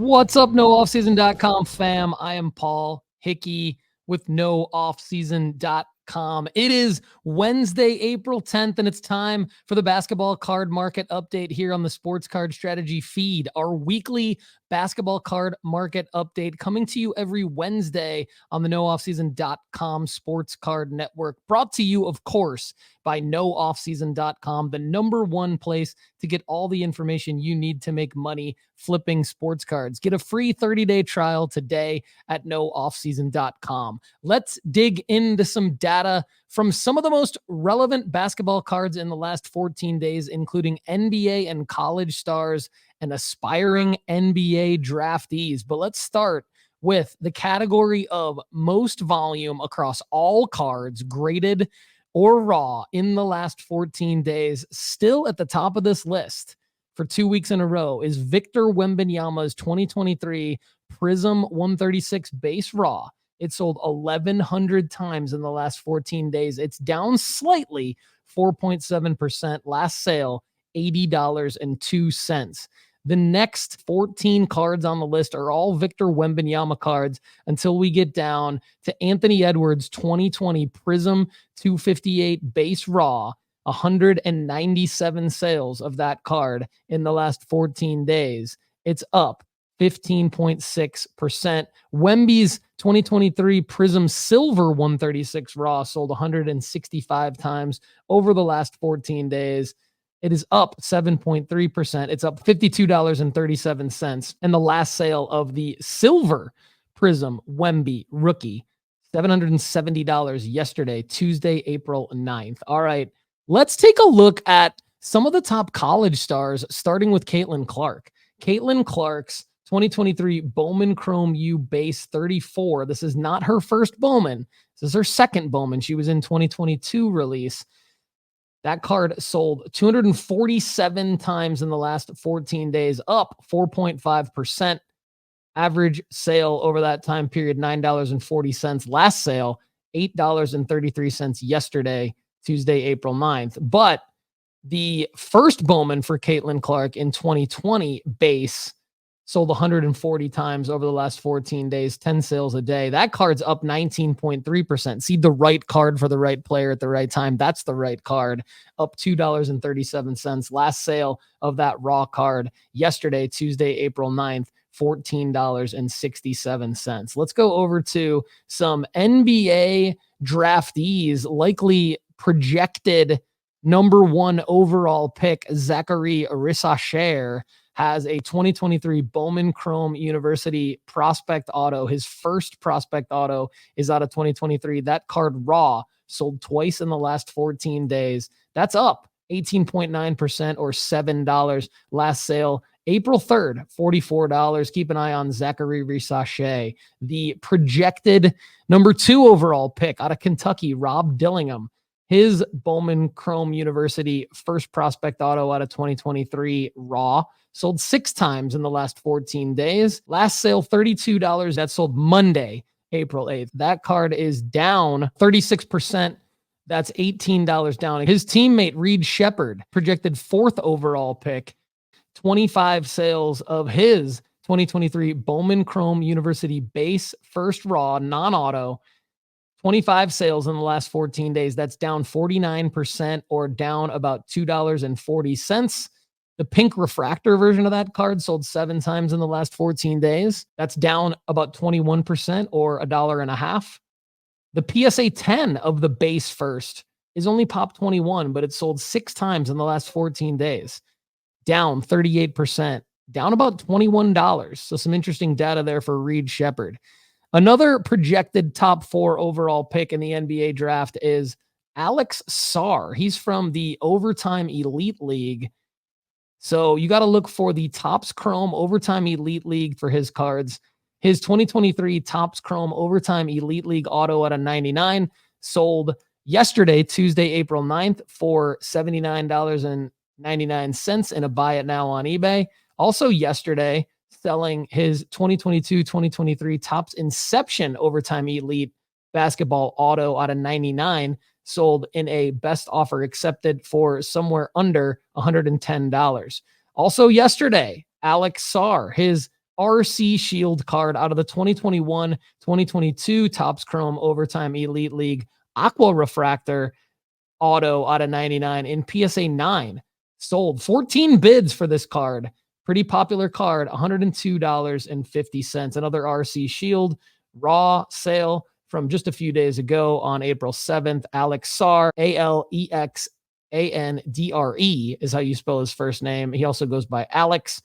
What's up, nooffseason.com fam? I am Paul Hickey with nooffseason.com. It is Wednesday, April 10th, and it's time for the basketball card market update here on the Sports Card Strategy feed. Our weekly basketball card market update coming to you every Wednesday on the nooffseason.com Sports Card Network. Brought to you, of course, by nooffseason.com, the number one place to get all the information you need to make money flipping sports cards. Get a free 30-day trial today at nooffseason.com. Let's dig into some data from some of the most relevant basketball cards in the last 14 days, including NBA and college stars and aspiring NBA draftees. But let's start with the category of most volume across all cards, graded or raw, in the last 14 days. Still at the top of this list for 2 weeks in a row is Victor Wembanyama's 2023 Prism 136 base raw. It sold 1,100 times in the last 14 days. It's down slightly, 4.7%. Last sale, $80.02. The next 14 cards on the list are all Victor Wembanyama cards until we get down to Anthony Edwards' 2020 Prism 258 base raw. 197 sales of that card in the last 14 days. It's up 15.6%. Wemby's 2023 Prism Silver 136 raw sold 165 times over the last 14 days. It is up 7.3%. It's up $52.37. And the last sale of the Silver Prism Wemby rookie, $770 yesterday, Tuesday, April 9th. All right, let's take a look at some of the top college stars, starting with Caitlin Clark. Caitlin Clark's 2023 Bowman Chrome U base 34. This is not her first Bowman. This is her second Bowman. She was in 2022 release. That card sold 247 times in the last 14 days, up 4.5%. Average sale over that time period, $9.40. Last sale, $8.33 yesterday, Tuesday, April 9th. But the first Bowman for Caitlin Clark in 2020 base sold 140 times over the last 14 days, 10 sales a day. That card's up 19.3%. See, the right card for the right player at the right time. That's the right card, up $2.37. Last sale of that raw card yesterday, Tuesday, April 9th, $14.67. Let's go over to some NBA draftees, likely projected number one overall pick. Zachary Rissacher has a 2023 Bowman Chrome University prospect auto. His first prospect auto is out of 2023. That card raw sold twice in the last 14 days. That's up 18.9% or $7. Last sale, April 3rd, $44. Keep an eye on Zachary Rissacher. The projected number two overall pick out of Kentucky, Rob Dillingham. His Bowman Chrome University first prospect auto out of 2023 raw sold 6 times in the last 14 days. Last sale, $32. That sold Monday, April 8th. That card is down 36%. That's $18 down. His teammate, Reed Shepherd, projected 4th overall pick, 25 sales of his 2023 Bowman Chrome University base first raw non-auto. 25 sales in the last 14 days. That's down 49% or down about $2.40. The pink refractor version of that card sold 7 times in the last 14 days. That's down about 21% or $1.50. The PSA 10 of the base first is only pop 21, but it sold 6 times in the last 14 days. Down 38%, down about $21. So some interesting data there for Reed Shepherd. Another projected top 4 overall pick in the NBA draft is Alex Sarr. He's from the Overtime Elite League. So you got to look for the Topps Chrome Overtime Elite League for his cards. His 2023 Topps Chrome Overtime Elite League auto at a 99 sold yesterday, Tuesday, April 9th for $79.99 in a buy it now on eBay. Also yesterday, selling his 2022-2023 Topps Inception Overtime Elite basketball auto out of 99 sold in a best offer accepted for somewhere under $110. Also yesterday, Alex Sarr, his RC Shield card out of the 2021-2022 Topps Chrome Overtime Elite League Aqua Refractor auto out of 99 in PSA 9. Sold 14 bids for this card. Pretty popular card, $102.50. Another RC Shield raw sale from just a few days ago on April 7th. Alex Sar, Alexandre is how you spell his first name. He also goes by Alex.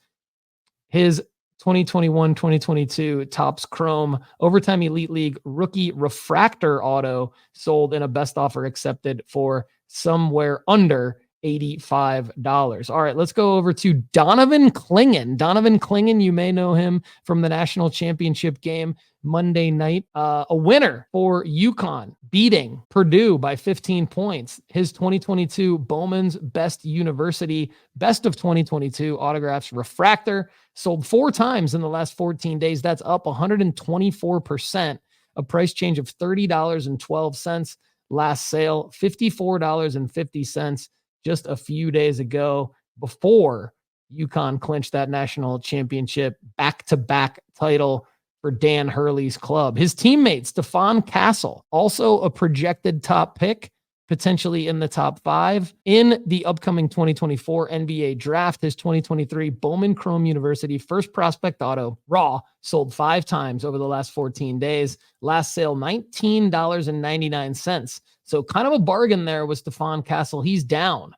His 2021-2022 Topps Chrome Overtime Elite League Rookie Refractor auto sold in a best offer accepted for somewhere under $85. All right, let's go over to Donovan Clingan. Donovan Clingan, you may know him from the national championship game Monday night. A winner for UConn, beating Purdue by 15 points. His 2022 Bowman's Best University Best of 2022 autographs refractor sold 4 times in the last 14 days. That's up 124%. A price change of $30.12. Last sale, $54.50 just a few days ago before UConn clinched that national championship back-to-back title for Dan Hurley's club. His teammate, Stephon Castle, also a projected top pick, potentially in the top 5 in the upcoming 2024 NBA draft. His 2023 Bowman Chrome University first prospect auto raw sold 5 times over the last 14 days. Last sale, $19.99. So kind of a bargain there with Stephon Castle. He's down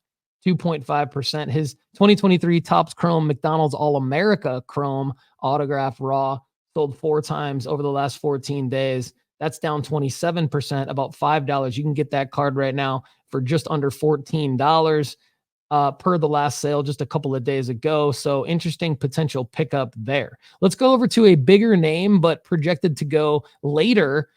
2.5%. His 2023 Topps Chrome McDonald's All-America Chrome autograph raw sold 4 times over the last 14 days. That's down 27%, about $5. You can get that card right now for just under $14 per the last sale just a couple of days ago. So interesting potential pickup there. Let's go over to a bigger name, but projected to go later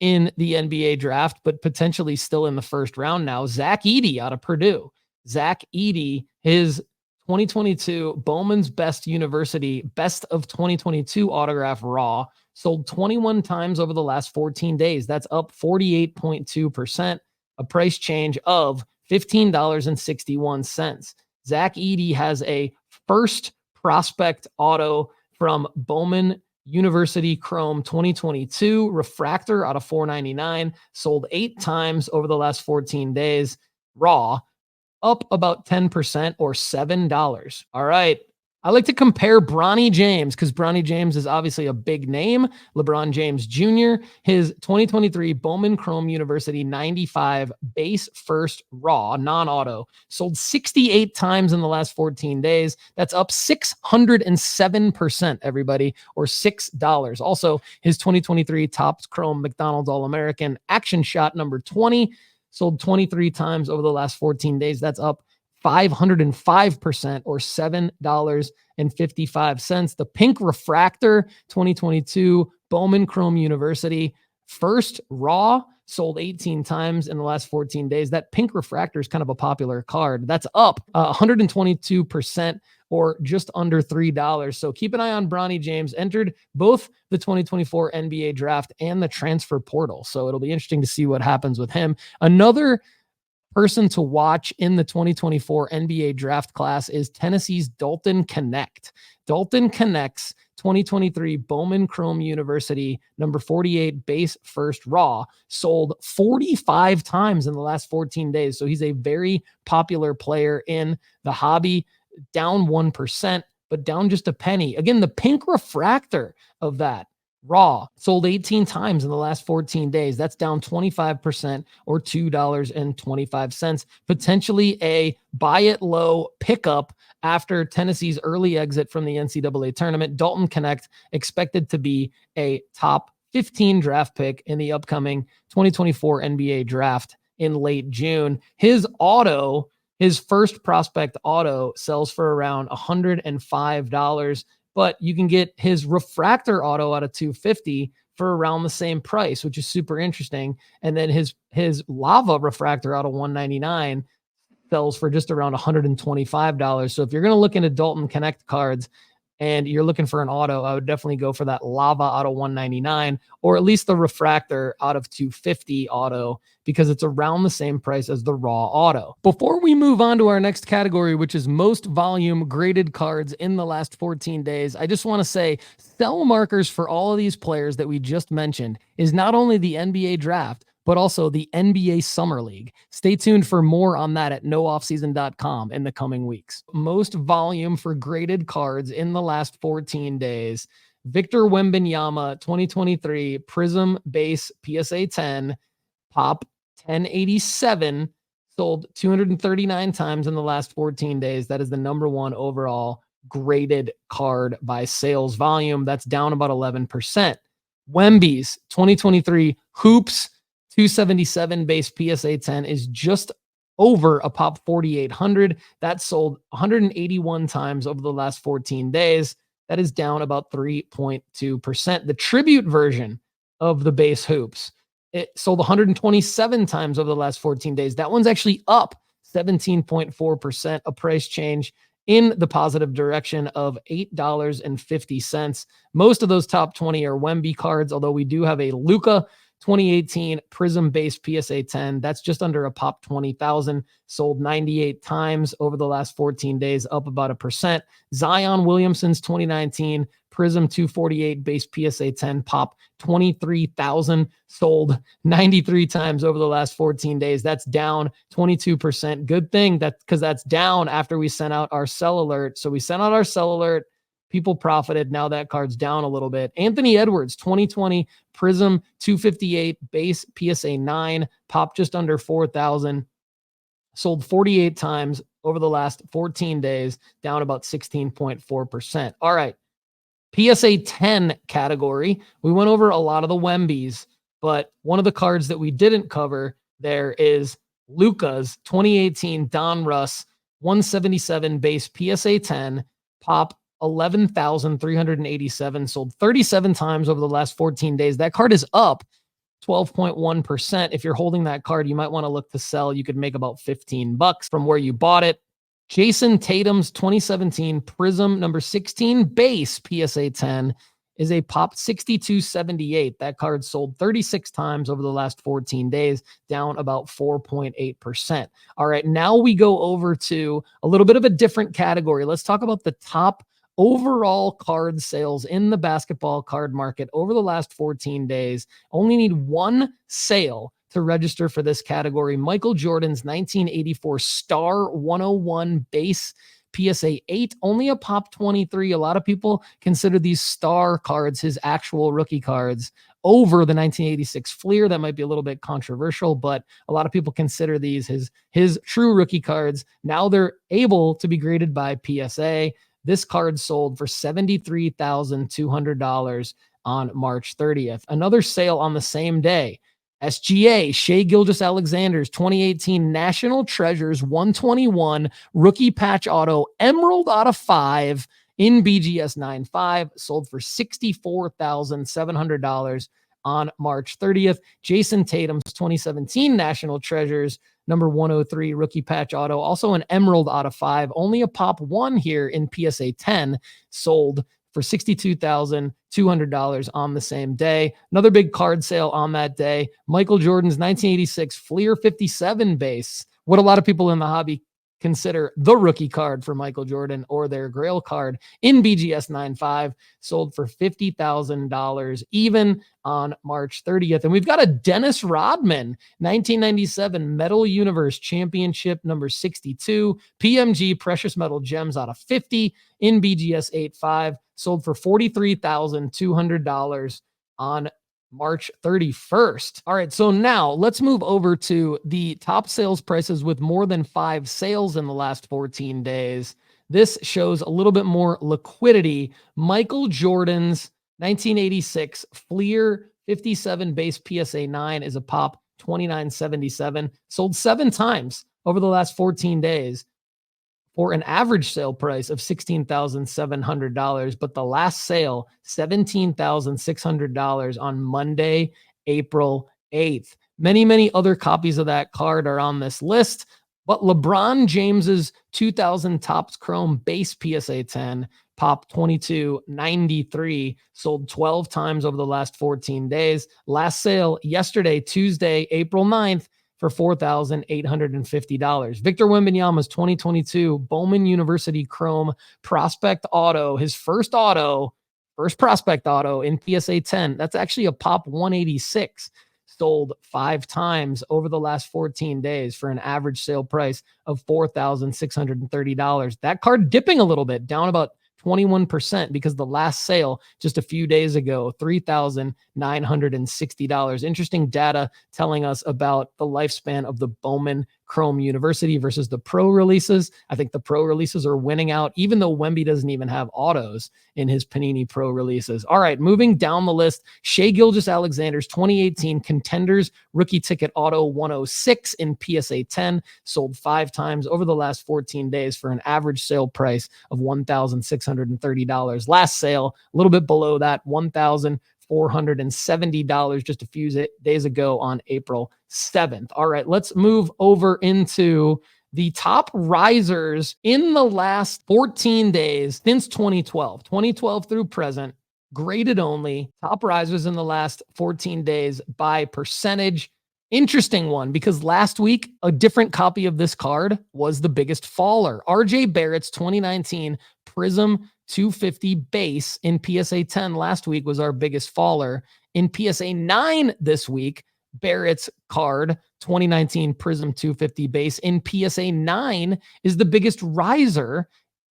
in the NBA draft, but potentially still in the first round now. Zach Edey out of Purdue. Zach Edey, his 2022 Bowman's Best University Best of 2022 autograph raw sold 21 times over the last 14 days. That's up 48.2%, a price change of $15.61. Zach Edey has a first prospect auto from Bowman University Chrome 2022 refractor out of 499, sold 8 times over the last 14 days, raw, up about 10% or $7. All right. I like to compare Bronny James because Bronny James is obviously a big name. LeBron James Jr., his 2023 Bowman Chrome University 95 base first raw, non-auto, sold 68 times in the last 14 days. That's up 607%, everybody, or $6. Also, his 2023 Topps Chrome McDonald's All-American Action Shot number 20 sold 23 times over the last 14 days. That's up 505% or $7.55. The pink refractor 2022 Bowman Chrome University first raw sold 18 times in the last 14 days. That pink refractor is kind of a popular card. That's up 122% or just under $3. So keep an eye on Bronny James. Entered both the 2024 NBA draft and the transfer portal. So it'll be interesting to see what happens with him. Another person to watch in the 2024 NBA draft class is Tennessee's Dalton Knecht. Dalton Knecht's 2023 Bowman Chrome University number 48 base first raw sold 45 times in the last 14 days. So he's a very popular player in the hobby, down 1%, but down just a penny. Again, the pink refractor of that raw sold 18 times in the last 14 days. That's down 25% or $2.25. Potentially a buy it low pickup after Tennessee's early exit from the NCAA tournament. Dalton Knecht expected to be a top 15 draft pick in the upcoming 2024 NBA draft in late June. His first prospect auto sells for around $105. But you can get his refractor auto out of $250 for around the same price, which is super interesting. And then his lava refractor out of $199 sells for just around $125. So if you're going to look into Dalton Knecht cards, and you're looking for an auto, I would definitely go for that Lava out of 199, or at least the Refractor out of 250 auto, because it's around the same price as the raw auto. Before we move on to our next category, which is most volume graded cards in the last 14 days, I just want to say sell markers for all of these players that we just mentioned is not only the NBA draft, but also the NBA Summer League. Stay tuned for more on that at nooffseason.com in the coming weeks. Most volume for graded cards in the last 14 days. Victor Wembanyama, 2023 Prism Base PSA 10, Pop 1087, sold 239 times in the last 14 days. That is the number one overall graded card by sales volume. That's down about 11%. Wemby's 2023 Hoops 277 base PSA 10 is just over a Pop 4800. That sold 181 times over the last 14 days. That is down about 3.2%. The tribute version of the base Hoops, it sold 127 times over the last 14 days. That one's actually up 17.4%, a price change in the positive direction of $8.50. Most of those top 20 are Wemby cards, although we do have a Luka 2018 Prism Base PSA 10. That's just under a Pop 20,000, sold 98 times over the last 14 days, up about 1%. Zion Williamson's 2019 Prism 248 base PSA 10 Pop 23,000, sold 93 times over the last 14 days. That's down 22%. Good thing that, because that's down after we sent out our sell alert. So we sent out our sell alert. People profited. Now that card's down a little bit. Anthony Edwards, 2020 Prism 258 base PSA 9, Pop just under 4,000, sold 48 times over the last 14 days, down about 16.4%. All right. PSA 10 category. We went over a lot of the Wembys, but one of the cards that we didn't cover there is Luka's 2018 Don Russ 177 base PSA 10, Pop 11,387, sold 37 times over the last 14 days. That card is up 12.1%. If you're holding that card, you might want to look to sell. You could make about $15 from where you bought it. Jason Tatum's 2017 Prism number 16 base PSA 10 is a Pop 6278. That card sold 36 times over the last 14 days, down about 4.8%. All right, now we go over to a little bit of a different category. Let's talk about the top overall card sales in the basketball card market over the last 14 days. Only need one sale to register for this category. Michael Jordan's 1984 Star 101 base PSA 8, only a Pop 23. A lot of people consider these star cards his actual rookie cards over the 1986 Fleer. That might be a little bit controversial, but a lot of people consider these his true rookie cards. Now they're able to be graded by PSA. This card sold for $73,200 on March 30th. Another sale on the same day. SGA, Shai Gilgeous-Alexander's 2018 National Treasures 121 rookie patch auto Emerald out of 5 in BGS 9.5, sold for $64,700 on March 30th. Jason Tatum's 2017 National Treasures number 103 rookie patch auto, also an Emerald out of 5, only a Pop 1 here in PSA 10, sold for $62,200 on the same day. Another big card sale on that day. Michael Jordan's 1986 Fleer 57 base, what a lot of people in the hobby consider the rookie card for Michael Jordan, or their Grail card in BGS 9.5, sold for $50,000 even on March 30th. And we've got a Dennis Rodman 1997 Metal Universe Championship number 62 PMG Precious Metal Gems out of 50 in BGS 8.5, sold for $43,200 on March 31st. All right, so now let's move over to the top sales prices with more than 5 sales in the last 14 days. This shows a little bit more liquidity. Michael Jordan's 1986 Fleer 57 base PSA 9 is a Pop 2977, sold 7 times over the last 14 days for an average sale price of $16,700, but the last sale, $17,600 on Monday, April 8th. Many, many other copies of that card are on this list, but LeBron James's 2000 Topps Chrome base PSA 10 pop 22.93, sold 12 times over the last 14 days. Last sale yesterday, Tuesday, April 9th, for $4,850. Victor Wembanyama's 2022 Bowman University Chrome Prospect Auto, his first prospect auto in PSA 10. That's actually a pop 186. Sold 5 times over the last 14 days for an average sale price of $4,630. That card dipping a little bit, down about 21%, because the last sale just a few days ago, $3,960. Interesting data telling us about the lifespan of the Bowman Chrome University versus the pro releases. I think the pro releases are winning out, even though Wemby doesn't even have autos in his Panini Pro releases. All right, moving down the list, Shai Gilgeous-Alexander's 2018 Contenders Rookie Ticket Auto 106 in PSA 10, sold 5 times over the last 14 days for an average sale price of $1,630. Last sale, a little bit below that, $1,470 just a few days ago on April 7th. All right, let's move over into the top risers in the last 14 days since 2012 through present, graded only. Top risers in the last 14 days by percentage. Interesting one, because last week, a different copy of this card was the biggest faller. RJ Barrett's 2019 Prism 250 base in PSA 10 last week was our biggest faller. In PSA 9 this week, Barrett's card 2019 Prism 250 base in PSA 9 is the biggest riser.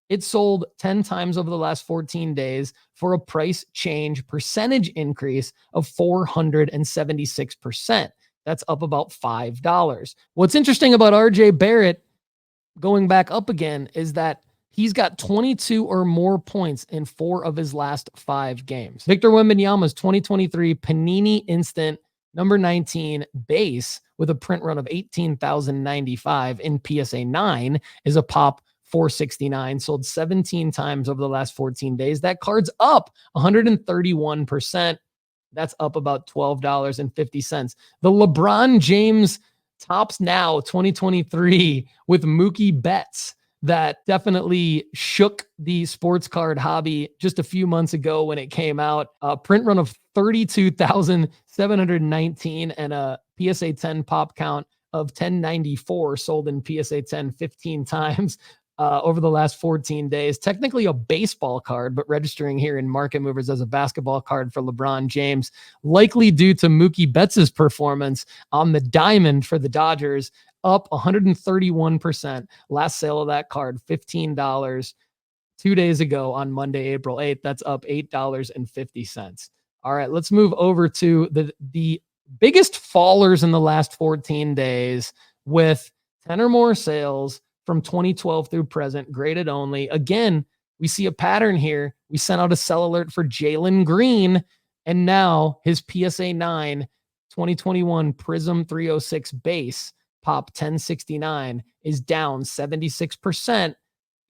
It sold 10 times over the last 14 days for a price change percentage increase of 476%. That's up about $5. What's interesting about RJ Barrett going back up again is that he's got 22 or more points in 4 of his last 5 games. Victor Wembanyama's 2023 Panini Instant number 19 base with a print run of 18,095 in PSA 9 is a pop 469, sold 17 times over the last 14 days. That card's up 131%. That's up about $12.50. The LeBron James Topps Now 2023 with Mookie Betts that definitely shook the sports card hobby just a few months ago when it came out. A print run of 32,719 and a PSA 10 pop count of 1094, sold in PSA 10 15 times over the last 14 days. Technically a baseball card, but registering here in Market Movers as a basketball card for LeBron James, likely due to Mookie Betts' performance on the diamond for the Dodgers, up 131%. Last sale of that card, $15 2 days ago on Monday, April 8th. That's up $8.50. All right, let's move over to the biggest fallers in the last 14 days with 10 or more sales from 2012 through present, graded only. Again, we see a pattern here. We sent out a sell alert for Jalen Green, and now his PSA 9 2021 Prism 306 base, pop 1069, is down 76%,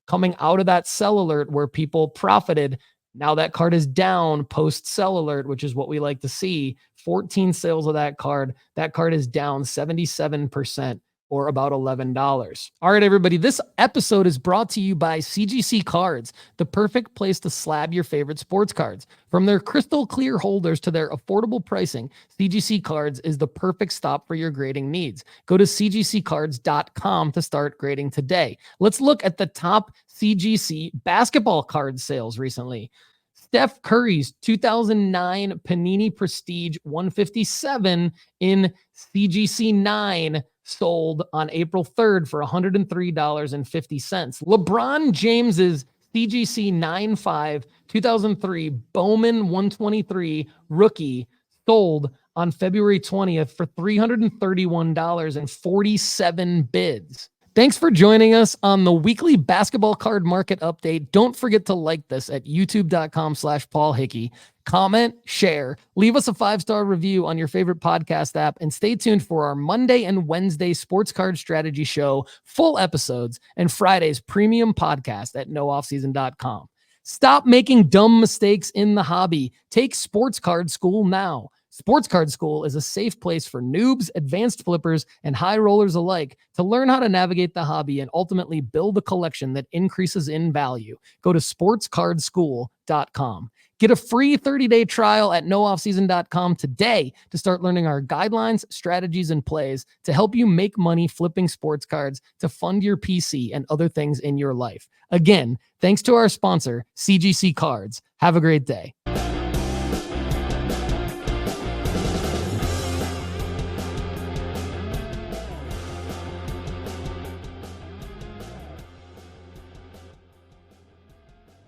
coming out of that sell alert where people profited. Now that card is down post sell alert, which is what we like to see. 14 sales of that card. That card is down 77%. Or about $11. All right, everybody, this episode is brought to you by CGC Cards, the perfect place to slab your favorite sports cards. From their crystal clear holders to their affordable pricing, CGC Cards is the perfect stop for your grading needs. Go to cgccards.com to start grading today. Let's look at the top CGC basketball card sales recently. Steph Curry's 2009 Panini Prestige 157 in CGC 9 sold on April 3rd for $103.50. LeBron James's CGC 9.5 2003 Bowman 123 rookie sold on February 20th for $331.47 bids. Thanks for joining us on the weekly basketball card market update. Don't forget to like this at youtube.com/Paul Hickey. Comment, share, leave us a 5-star review on your favorite podcast app, and stay tuned for our Monday and Wednesday Sports Card Strategy Show full episodes and Friday's premium podcast at nooffseason.com. Stop making dumb mistakes in the hobby. Take sports card school now. Sports Card School is a safe place for noobs, advanced flippers, and high rollers alike to learn how to navigate the hobby and ultimately build a collection that increases in value. Go to sportscardschool.com. Get a free 30-day trial at nooffseason.com today to start learning our guidelines, strategies, and plays to help you make money flipping sports cards to fund your PC and other things in your life. Again, thanks to our sponsor, CGC Cards. Have a great day.